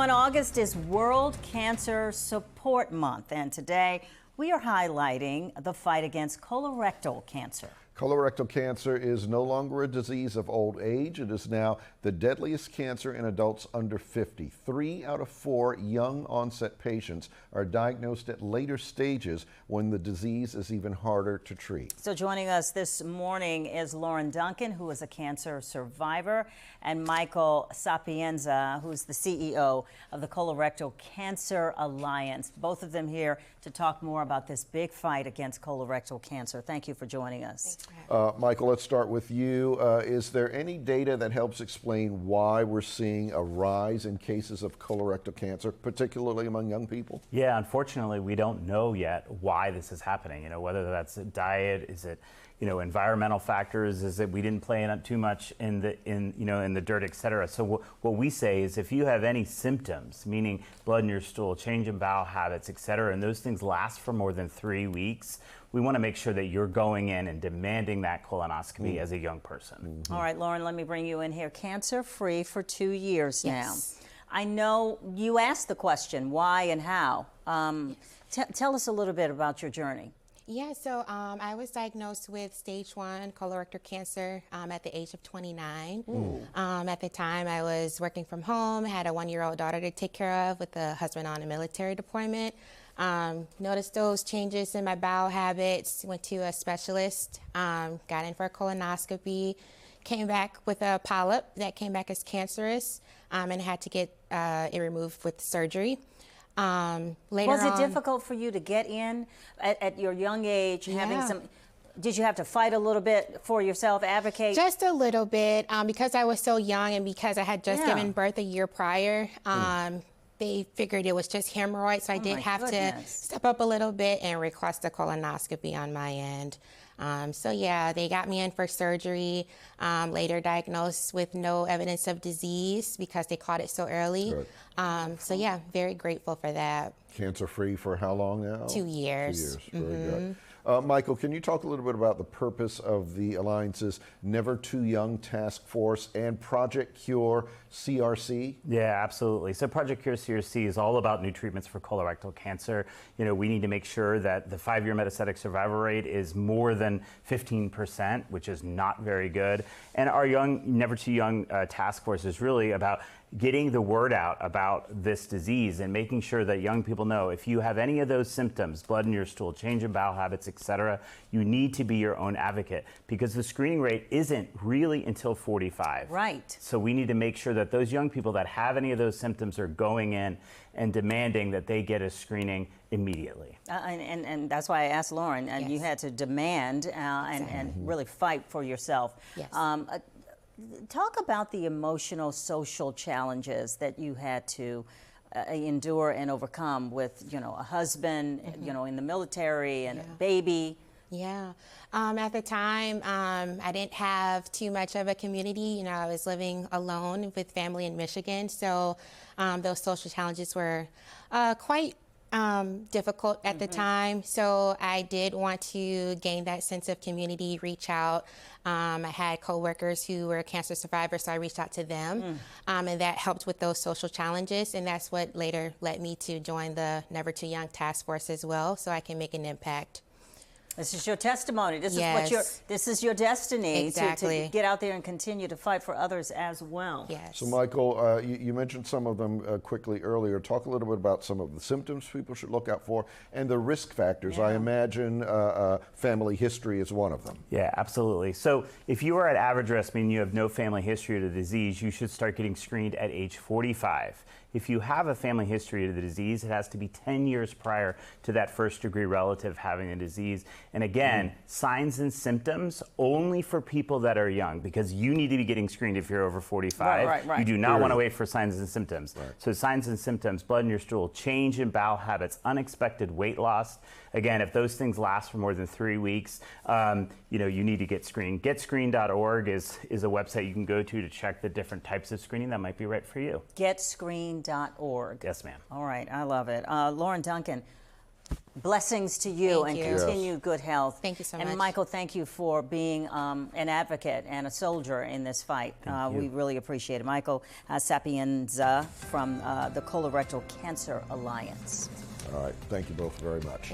everyone. August is World Cancer Support Month, and today we are highlighting the fight against colorectal cancer. Colorectal cancer is no longer a disease of old age. It is now the deadliest cancer in adults under 50. 3 out of 4 young onset patients are diagnosed at later stages when the disease is even harder to treat. So joining us this morning is Lauren Duncan, who is a cancer survivor, and Michael Sapienza, who's the CEO of the Colorectal Cancer Alliance. Both of them here to talk more about this big fight against colorectal cancer. Thank you for joining us. Michael, let's start with you. Is there any data that helps explain why we're seeing a rise in cases of colorectal cancer, particularly among young people? Yeah, unfortunately, we don't know yet why this is happening. Whether that's diet, is it, environmental factors, is it we didn't play it up too much in the dirt, et cetera. So what we say is if you have any symptoms, meaning blood in your stool, change in bowel habits, et cetera, and those things last for more than 3 weeks, we want to make sure that you're going in and demanding that colonoscopy as a young person. All right, Lauren, let me bring you in here. Cancer-free for 2 years now. Yes. I know you asked the question, why and how. Tell us a little bit about your journey. Yeah, so I was diagnosed with stage 1 colorectal cancer at the age of 29. At the time, I was working from home, had a 1-year-old daughter to take care of with a husband on a military deployment. Noticed those changes in my bowel habits, went to a specialist, got in for a colonoscopy, came back with a polyp that came back as cancerous, and had to get it removed with surgery. Was it difficult for you to get in at your young age, having some? Did you have to fight a little bit for yourself, advocate? Just a little bit, because I was so young and because I had just given birth a year prior. They figured it was just hemorrhoids, so I did have to step up a little bit and request a colonoscopy on my end. So yeah, they got me in for surgery, later diagnosed with no evidence of disease because they caught it so early. So yeah, very grateful for that. Cancer-free for how long now? 2 years. 2 years, very good. Michael, can you talk a little bit about the purpose of the Alliance's Never Too Young Task Force and Project Cure CRC? Yeah, absolutely. So Project Cure CRC is all about new treatments for colorectal cancer. We need to make sure that the 5-year metastatic survival rate is more than 15%, which is not very good. And our Never Too Young Task Force is really about getting the word out about this disease and making sure that young people know if you have any of those symptoms, blood in your stool, change in bowel habits, etc., you need to be your own advocate because the screening rate isn't really until 45. Right. So we need to make sure that those young people that have any of those symptoms are going in and demanding that they get a screening immediately. And that's why I asked Lauren, and you had to demand and really fight for yourself. Yes. Talk about the emotional, social challenges that you had to endure and overcome with, a husband, in the military and a baby. Yeah. At the time, I didn't have too much of a community. I was living alone with family in Michigan. So those social challenges were quite difficult at the time. So I did want to gain that sense of community, reach out. I had coworkers who were cancer survivors, so I reached out to them. And that helped with those social challenges. And that's what later led me to join the Never Too Young Task Force as well, so I can make an impact. This is your testimony. This is your destiny to get out there and continue to fight for others as well. Yes. So Michael, you mentioned some of them quickly earlier. Talk a little bit about some of the symptoms people should look out for and the risk factors. I imagine family history is one of them. Yeah, absolutely. So if you are at average risk, meaning you have no family history of the disease, you should start getting screened at age 45. If you have a family history of the disease, it has to be 10 years prior to that first-degree relative having the disease. And again, signs and symptoms only for people that are young, because you need to be getting screened if you're over 45. Right. You do not want to wait for signs and symptoms. So signs and symptoms, blood in your stool, change in bowel habits, unexpected weight loss. Again, if those things last for more than 3 weeks, you need to get screened. GetScreened.org is a website you can go to check the different types of screening that might be right for you. GetScreened.org. Yes, ma'am. All right, I love it. Lauren Duncan, Blessings to you Thank and you. continued good health. Thank you so and much. Michael, thank you for being an advocate and a soldier in this fight. We really appreciate it. Michael Sapienza from the Colorectal Cancer Alliance. All right. Thank you both very much.